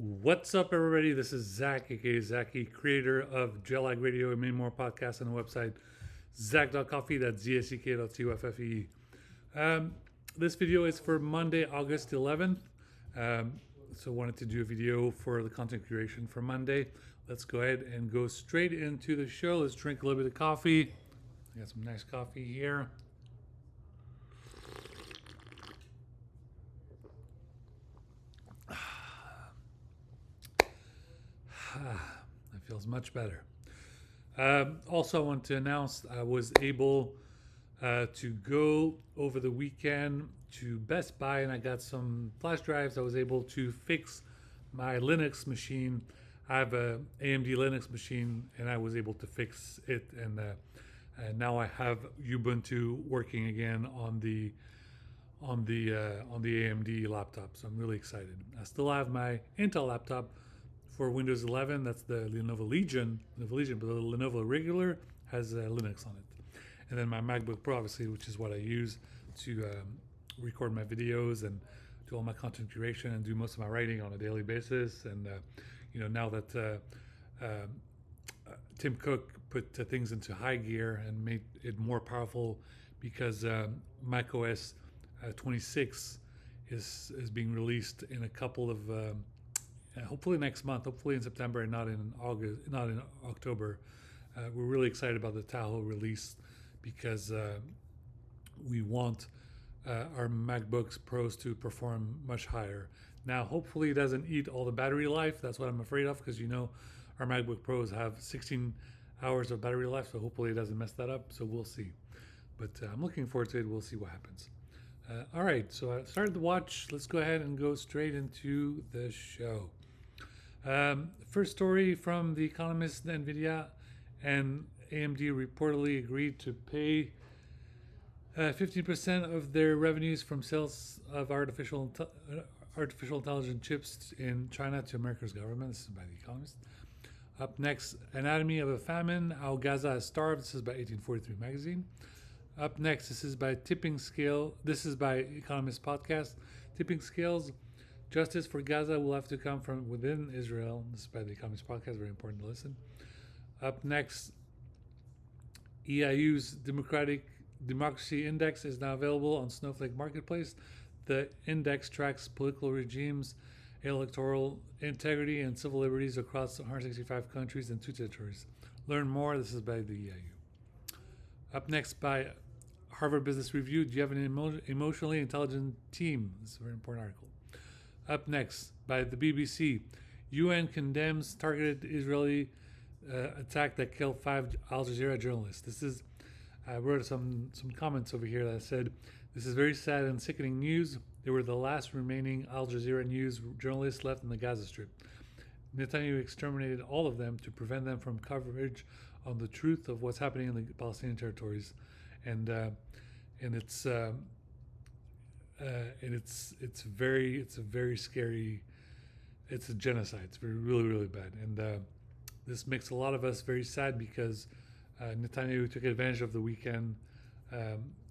What's up, everybody? This is Zack, aka Zacky, creator of Jellag Radio and many more podcasts on the website, Zack.coffee. That's ZACK.CUFFE. Um, this video is for Monday, August 11th. So, wanted to do a video for the content creation for Monday. Let's go ahead and go straight into the show. Let's drink a little bit of coffee. I got some nice coffee here. That feels much better. Also, I want to announce I was able to go over the weekend to Best Buy and I got some flash drives. I was able to fix my Linux machine. I have a AMD Linux machine and I was able to fix it, and now I have Ubuntu working again on the AMD laptop. So I'm really excited. I still have my Intel laptop for Windows 11. That's the Lenovo Legion, but the Lenovo regular has Linux on it. And then my MacBook Pro, obviously, which is what I use to record my videos and do all my content creation and do most of my writing on a daily basis. And now that Tim Cook put things into high gear and made it more powerful, because macOS 26 is being released in a couple of hopefully next month, hopefully in September and not in August, not in October. We're really excited about the Tahoe release because we want our MacBooks Pros to perform much higher. Now, hopefully, it doesn't eat all the battery life. That's what I'm afraid of, because our MacBook Pros have 16 hours of battery life, so hopefully it doesn't mess that up. So we'll see. But I'm looking forward to it. We'll see what happens. All right, so I started the watch. Let's go ahead and go straight into the show. First story from The Economist: NVIDIA and AMD reportedly agreed to pay 15% of their revenues from sales of artificial intelligence chips in China to America's government. This is by The Economist. Up next, Anatomy of a Famine: How Gaza Has Starved. This is by 1843 magazine. Up next, this is by Tipping Scale. This is by Economist Podcast. Tipping Scales: Justice for Gaza will have to come from within Israel. This is by the Economist Podcast. Very important to listen. Up next, EIU's Democracy Index is now available on Snowflake Marketplace. The index tracks political regimes, electoral integrity, and civil liberties across 165 countries and 2 territories. Learn more. This is by the EIU. Up next, by Harvard Business Review: Do you have an emotionally intelligent team? This is a very important article. Up next, by the BBC: UN condemns targeted Israeli attack that killed 5 Al Jazeera journalists. I wrote some comments over here that said, "This is very sad and sickening news. They were the last remaining Al Jazeera news journalists left in the Gaza Strip. Netanyahu exterminated all of them to prevent them from coverage on the truth of what's happening in the Palestinian territories." And it's a very scary. It's a genocide. It's really, really bad. And this makes a lot of us very sad, because Netanyahu took advantage of the weekend,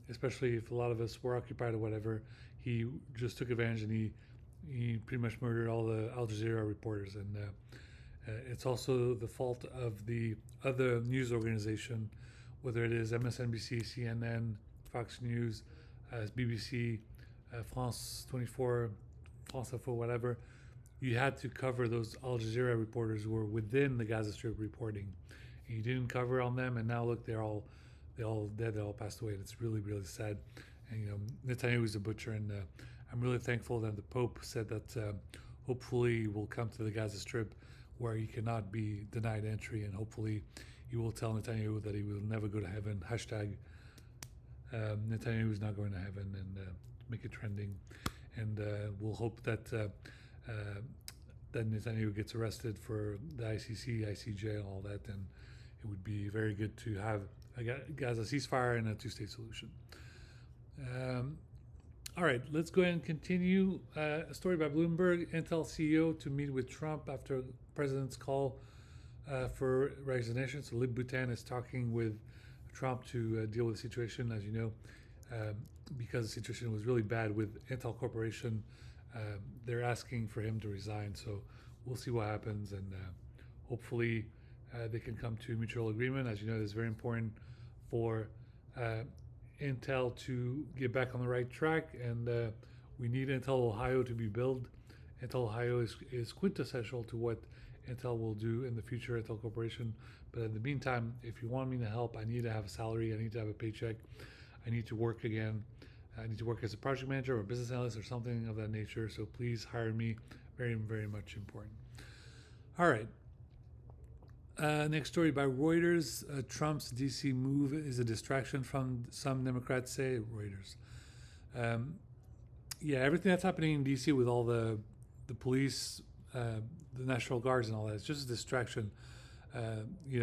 especially if a lot of us were occupied or whatever. He just took advantage, and he pretty much murdered all the Al Jazeera reporters. And it's also the fault of the other news organization, whether it is MSNBC, CNN, Fox News, BBC, France 24, France Info, whatever. You had to cover those Al Jazeera reporters who were within the Gaza Strip reporting. You didn't cover on them, and now look, they're all dead. They all passed away. And it's really, really sad. And Netanyahu is a butcher, and I'm really thankful that the Pope said that hopefully he will come to the Gaza Strip where he cannot be denied entry, and hopefully he will tell Netanyahu that he will never go to heaven. Hashtag Netanyahu is not going to heaven, and make it trending. And we'll hope that that Netanyahu gets arrested for the ICC, ICJ, and all that. And it would be very good to have a Gaza ceasefire and a 2-state solution. All right, let's go ahead and continue. A story by Bloomberg: Intel CEO to meet with Trump after president's call for resignation. So Lib Bhutan is talking with Trump to deal with the situation, as you know, because the situation was really bad with Intel Corporation. They're asking for him to resign. So we'll see what happens, and hopefully they can come to mutual agreement. As you know, it's very important for uh, Intel to get back on the right track, and we need Intel Ohio to be built. Intel Ohio is quintessential to what Intel will do in the future, Intel Corporation. But in the meantime, if you want me to help, I need to have a salary, I need to have a paycheck, I need to work again. I need to work as a project manager or a business analyst or something of that nature. So please hire me. Very, very much important. All right. Next story by Reuters. Trump's DC move is a distraction from some Democrats say. Reuters. Um, yeah, everything that's happening in DC with all the police, the National Guards, and all that, it's just a distraction.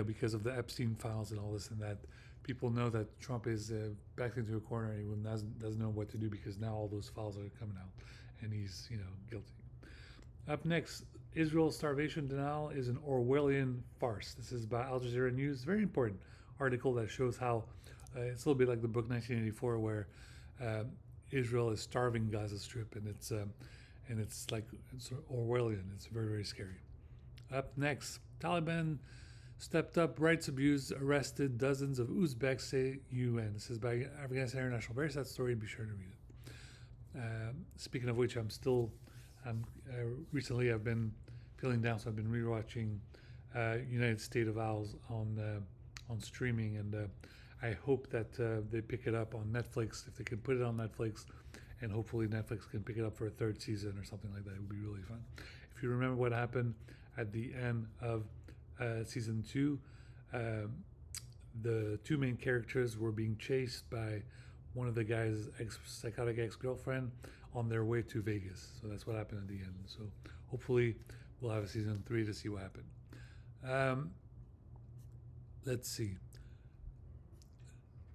Because of the Epstein files and all this and that. People know that Trump is backed into a corner and he doesn't know what to do because now all those files are coming out and he's guilty. Up next, Israel's starvation denial is an Orwellian farce. This is by Al Jazeera News. Very important article that shows how it's a little bit like the book 1984 where Israel is starving Gaza Strip, and it's Orwellian. It's very, very scary. Up next, Taliban stepped up rights abuse, arrested dozens of Uzbeks, say UN. This is by Afghanistan International. Very sad story. Be sure to read it. Speaking of which, recently I've been feeling down, so I've been rewatching United State of Owls on streaming, and I hope that they pick it up on Netflix. If they can put it on Netflix, and hopefully Netflix can pick it up for a third season or something like that, it would be really fun. If you remember what happened at the end of season 2, the two main characters were being chased by one of the guy's psychotic ex-girlfriend on their way to Vegas. So that's what happened at the end. So hopefully we'll have a season 3 to see what happened. Let's see.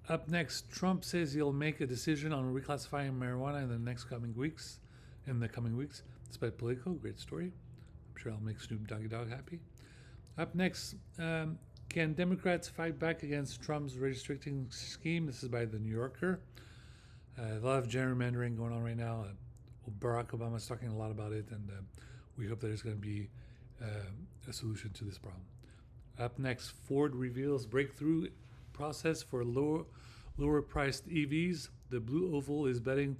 Up next, Trump says he'll make a decision on reclassifying marijuana in the coming weeks. Despite Politico, great story. I'm sure I'll make Snoop Doggy Dogg happy. Up next, can Democrats fight back against Trump's redistricting scheme? This is by The New Yorker. A lot of gerrymandering going on right now. Barack Obama's talking a lot about it, and we hope that there's going to be a solution to this problem. Up next, Ford reveals breakthrough process for lower priced EVs. The Blue Oval is betting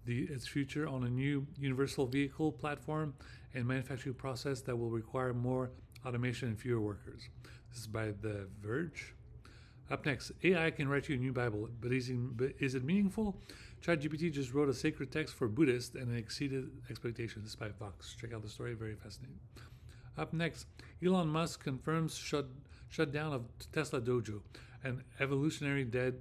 its future on a new universal vehicle platform and manufacturing process that will require more automation and fewer workers. This is by The Verge. Up next, AI can write you a new Bible, but is it meaningful? ChatGPT just wrote a sacred text for Buddhists and it exceeded expectations. This is by Vox. Check out the story, very fascinating. Up next, Elon Musk confirms shutdown of Tesla Dojo, an evolutionary dead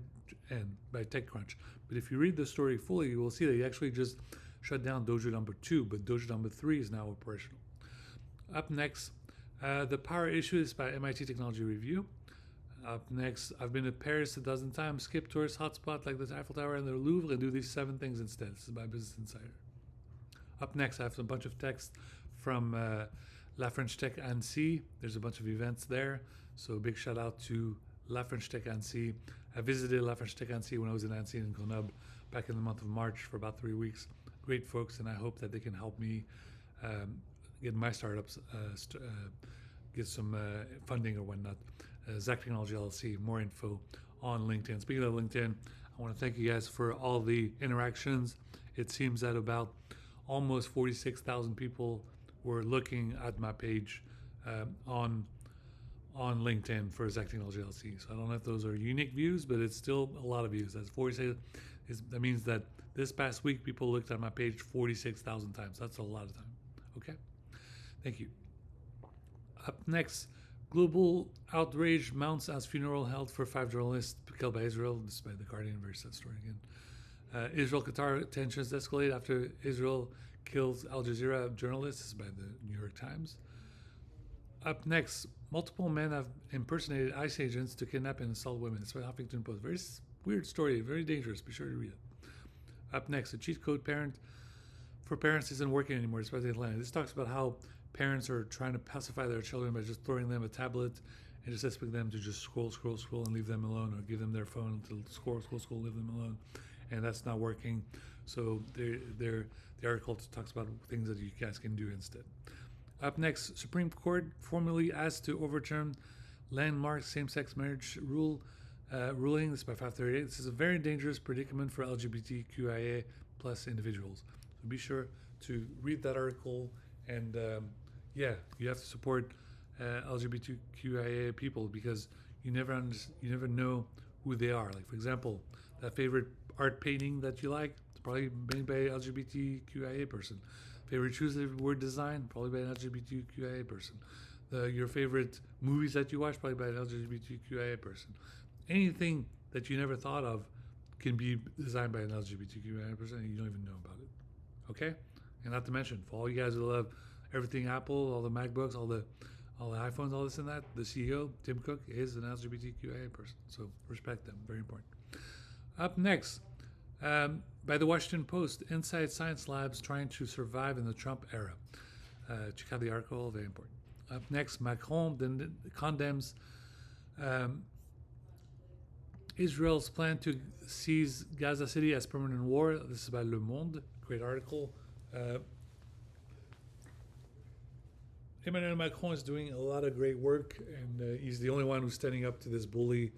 end by TechCrunch. But if you read the story fully, you will see that he actually just shut down Dojo number 2, but Dojo number 3 is now operational. Up next, The Power Issue is by MIT Technology Review. Up next, I've been to Paris a dozen times, skip tourist hotspots like the Eiffel Tower and the Louvre, and do these 7 things instead. This is by Business Insider. Up next, I have a bunch of text from La French Tech Annecy. There's a bunch of events there, so a big shout out to La French Tech Annecy. I visited La French Tech Annecy when I was in Annecy and Grenoble back in the month of March for about 3 weeks. Great folks, and I hope that they can help me get my startups, get some funding or whatnot. Zack Technology LLC, more info on LinkedIn. Speaking of LinkedIn, I want to thank you guys for all the interactions. It seems that about almost 46,000 people were looking at my page on LinkedIn for Zack Technology LLC. So I don't know if those are unique views, but it's still a lot of views. That's 46. That means that this past week people looked at my page 46,000 times. That's a lot of time. Okay, thank you. Up next, global outrage mounts as funeral held for 5 journalists killed by Israel. This is by The Guardian, very sad story again. Israel-Qatar tensions escalate after Israel kills Al Jazeera journalist. This is by The New York Times. Up next, multiple men have impersonated ICE agents to kidnap and assault women. This is by Huffington Post. Very weird story, very dangerous. Be sure to read it. Up next, a cheat code for parents isn't working anymore. It's by The Atlantic. This talks about how parents are trying to pacify their children by just throwing them a tablet and just asking them to just scroll and leave them alone, or give them their phone to scroll, leave them alone, and that's not working. So the article talks about things that you guys can do instead. Up next, Supreme Court formally asked to overturn landmark same-sex marriage ruling. This is by 538. This is a very dangerous predicament for LGBTQIA plus individuals. So be sure to read that article, and yeah, you have to support LGBTQIA people because you never know who they are. Like, for example, that favorite art painting that you like, it's probably made by an LGBTQIA person. Favorite choose the word design, probably by an LGBTQIA person. Your favorite movies that you watch, probably by an LGBTQIA person. Anything that you never thought of can be designed by an LGBTQIA person and you don't even know about it. Okay? And not to mention, for all you guys who love everything Apple, all the MacBooks, all the iPhones, all this and that, the CEO, Tim Cook, is an LGBTQIA person. So respect them. Very important. Up next, by the Washington Post, Inside Science Labs trying to survive in the Trump era. Check out the article, very important. Up next, Macron condemns Israel's plan to seize Gaza City as permanent war. This is by Le Monde. Great article. Emmanuel Macron is doing a lot of great work, and he's the only one who's standing up to this bully,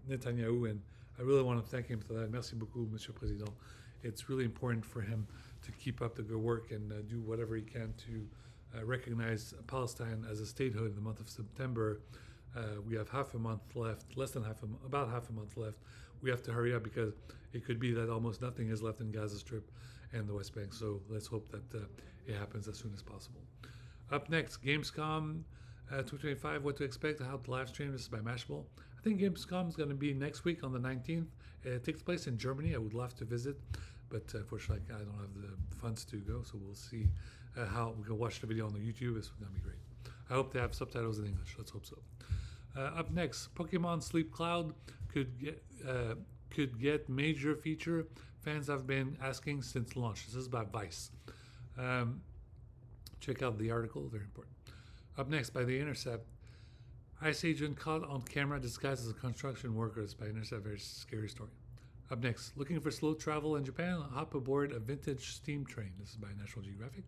Netanyahu, and I really want to thank him for that. Merci beaucoup, Monsieur Président. It's really important for him to keep up the good work and do whatever he can to recognize Palestine as a statehood in the month of September. We have half a month left, about half a month left. We have to hurry up because it could be that almost nothing is left in Gaza Strip and the West Bank. So let's hope that it happens as soon as possible. Up next, Gamescom 2025, what to expect, how to live stream. This is by Mashable. I think Gamescom is going to be next week on the 19th. It takes place in Germany. I would love to visit, but unfortunately I don't have the funds to go, so we'll see how we can watch the video on the YouTube. It's going to be great. I hope they have subtitles in English. Let's hope so. Up next, Pokemon Sleep Cloud could get major feature. Fans have been asking since launch. This is by Vice. Check out the article, very important. Up next, by The Intercept, ICE agent caught on camera disguised as a construction worker. It's by Intercept, very scary story. Up next, looking for slow travel in Japan, hop aboard a vintage steam train. This is by National Geographic.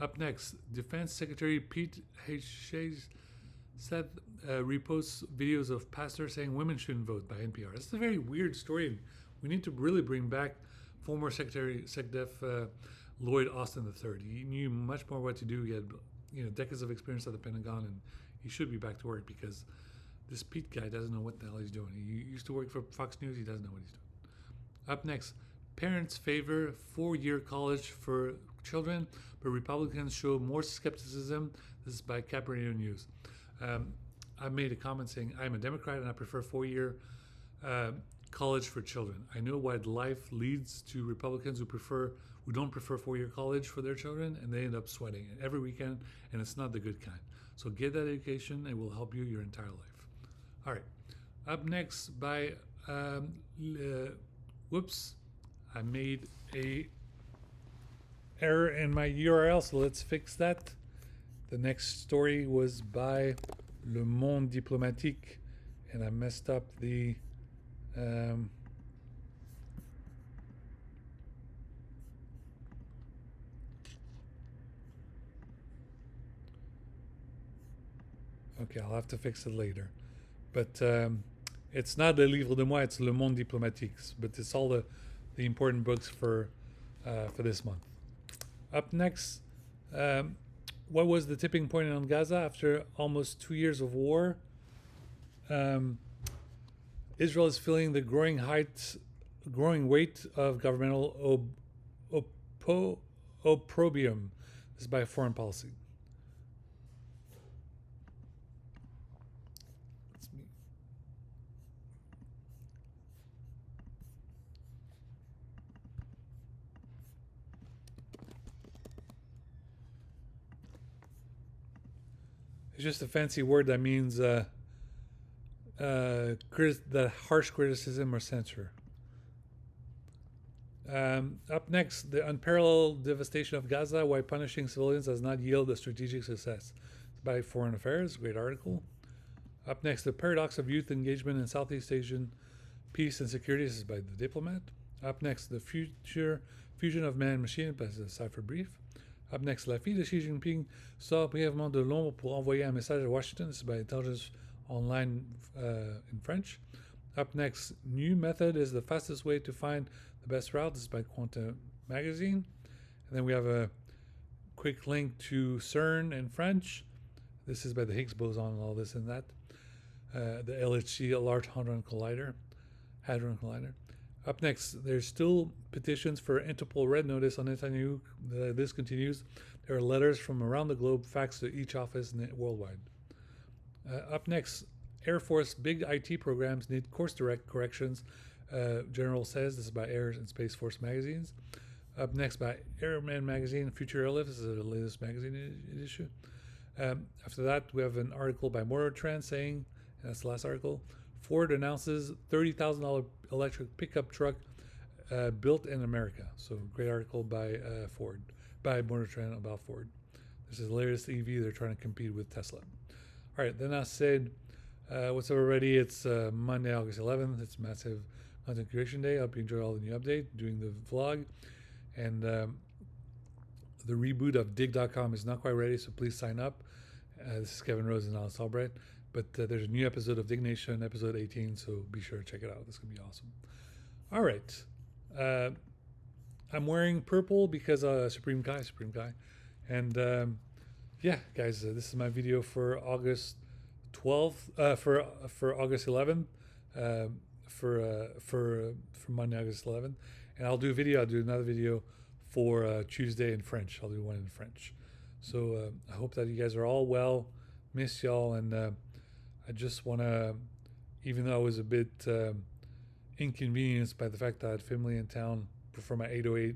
Up next, Defense Secretary Pete Hegseth said reposts videos of pastors saying women shouldn't vote by NPR. It's a very weird story. We need to really bring back former Secretary SecDef Lloyd Austin III. He knew much more what to do. He had decades of experience at the Pentagon, and he should be back to work because this Pete guy doesn't know what the hell he's doing. He used to work for Fox News. He doesn't know what he's doing. Up next, parents favor 4-year college for children, but Republicans show more skepticism. This is by Cap Radio News. I made a comment saying I'm a Democrat and I prefer 4-year college for children. I know what life leads to Republicans who don't prefer 4-year college for their children, and they end up sweating every weekend, and it's not the good kind. So get that education; it will help you your entire life. All right. Up next, by whoops, I made a error in my URL, so let's fix that. The next story was by Le Monde Diplomatique, and I messed up the okay, I'll have to fix it later. But it's not Le Livre de Moi, it's Le Monde Diplomatique, but it's all the important books for this month. Up next, what was the tipping point on Gaza after almost 2 years of war? Israel is feeling the growing weight of governmental opprobrium. This is by Foreign Policy. It's just a fancy word that means that harsh criticism or censure. Up next, the unparalleled devastation of Gaza, why punishing civilians does not yield a strategic success. It's by Foreign Affairs, great article. Up next, the paradox of youth engagement in Southeast Asian peace and security. This is by The Diplomat. Up next, the fusion of man and machine by the Cipher Brief. Up next, la fille de Xi Jinping sort brièvement de l'ombre pour envoyer un message à Washington. This is by Intelligence Online in French. Up next, new method is the fastest way to find the best route. This is by Quanta Magazine. And then we have a quick link to CERN in French. This is by the Higgs boson and all this and that. The LHC, a Large Hadron Collider. Up next, there's still petitions for Interpol Red Notice on Netanyahu. This continues. There are letters from around the globe faxed to each office worldwide. Up next, Air Force big IT programs need course corrections. General says, this is by Air and Space Force magazines. Up next, by Airman Magazine, Future Airlift. This is the latest magazine issue. After that, we have an article by Motor Trend saying, and that's the last article, Ford announces $30,000 electric pickup truck built in America. So great article by Motor Trend about Ford. This is the latest EV. They're trying to compete with Tesla. All right, then I said, what's up already? It's Monday, August 11th. It's massive content creation day. I hope you enjoy all the new update, doing the vlog. And the reboot of dig.com is not quite ready, so please sign up. This is Kevin Rose and Alice Albright. But there's a new episode of Dig Nation, episode 18, so be sure to check it out. This is going to be awesome. All right. I'm wearing purple because Supreme Kai. And yeah, guys, this is my video for August 12th, for August 11th, for Monday, August 11th. And I'll do another video for Tuesday in French. I'll do one in French. So I hope that you guys are all well. Miss y'all, and I just want to, even though I was a bit inconvenienced by the fact that I had family in town for my 808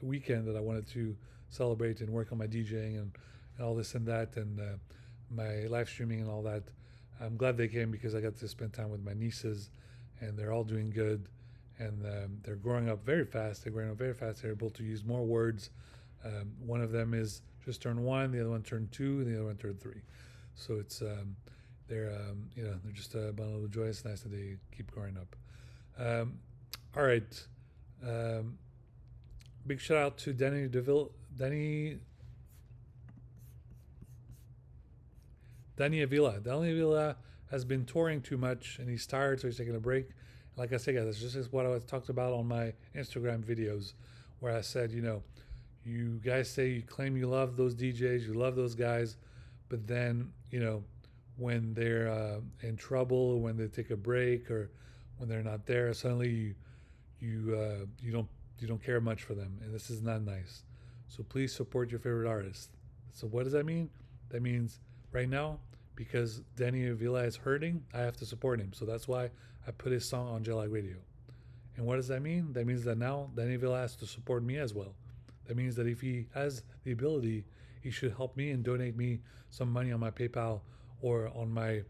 weekend that I wanted to celebrate and work on my DJing and all this and that, and my live streaming and all that. I'm glad they came because I got to spend time with my nieces, and they're all doing good, and they're growing up very fast. They're able to use more words. One of them is just turned 1, the other one turned 2, and the other one turned 3. So it's they're just a bundle of joy. It's nice that they keep growing up. All right. Big shout out to Danny Avila. Danny Avila has been touring too much and he's tired, so he's taking a break. Like I said, guys, this is what I talked about on my Instagram videos, where I said, you guys say you claim you love those DJs, you love those guys, but then, when they're in trouble, when they take a break, or when they're not there, suddenly you don't care much for them, and this is not nice. So please support your favorite artist. So what does that mean? That means right now, because Danny Avila is hurting, I have to support him. So that's why I put his song on Jet Lag Radio. And what does that mean? That means that now Danny Avila has to support me as well. That means that if he has the ability, he should help me and donate me some money on my PayPal or on my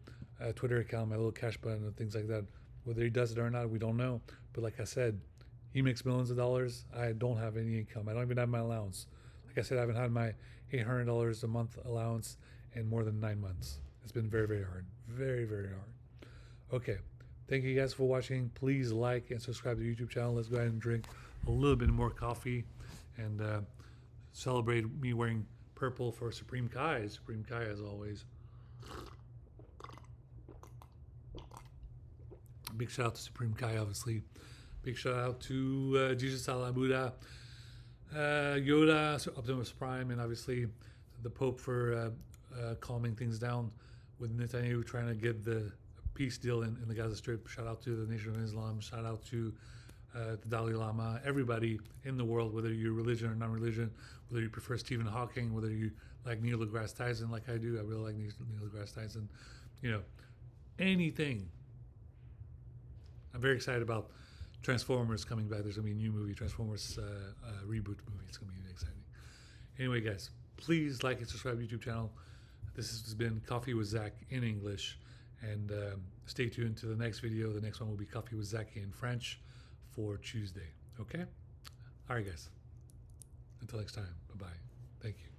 Twitter account, my little cash button and things like that. Whether he does it or not, we don't know. But like I said, he makes millions of dollars. I don't have any income. I don't even have my allowance. Like I said, I haven't had my $800 a month allowance in more than 9 months. It's been very, very hard. Very, very hard. Okay. Thank you guys for watching. Please like and subscribe to the YouTube channel. Let's go ahead and drink a little bit more coffee and celebrate me wearing purple for Supreme Kai. Supreme Kai, as always. Big shout out to Supreme Kai, obviously. Big shout out to Jesus Alabuda, Yoda, Optimus Prime, and obviously the Pope for calming things down with Netanyahu trying to get the peace deal in the Gaza Strip. Shout out to the Nation of Islam. Shout out to the Dalai Lama. Everybody in the world, whether you're religion or non-religion, whether you prefer Stephen Hawking, whether you like Neil deGrasse Tyson like I do. I really like Neil deGrasse Tyson. Anything. I'm very excited about Transformers coming back. There's going to be a new movie, Transformers reboot movie. It's going to be exciting. Anyway, guys, please like and subscribe to the YouTube channel. This has been Coffee with Zack in English. And stay tuned to the next video. The next one will be Coffee with Zack in French for Tuesday. Okay? All right, guys. Until next time. Bye-bye. Thank you.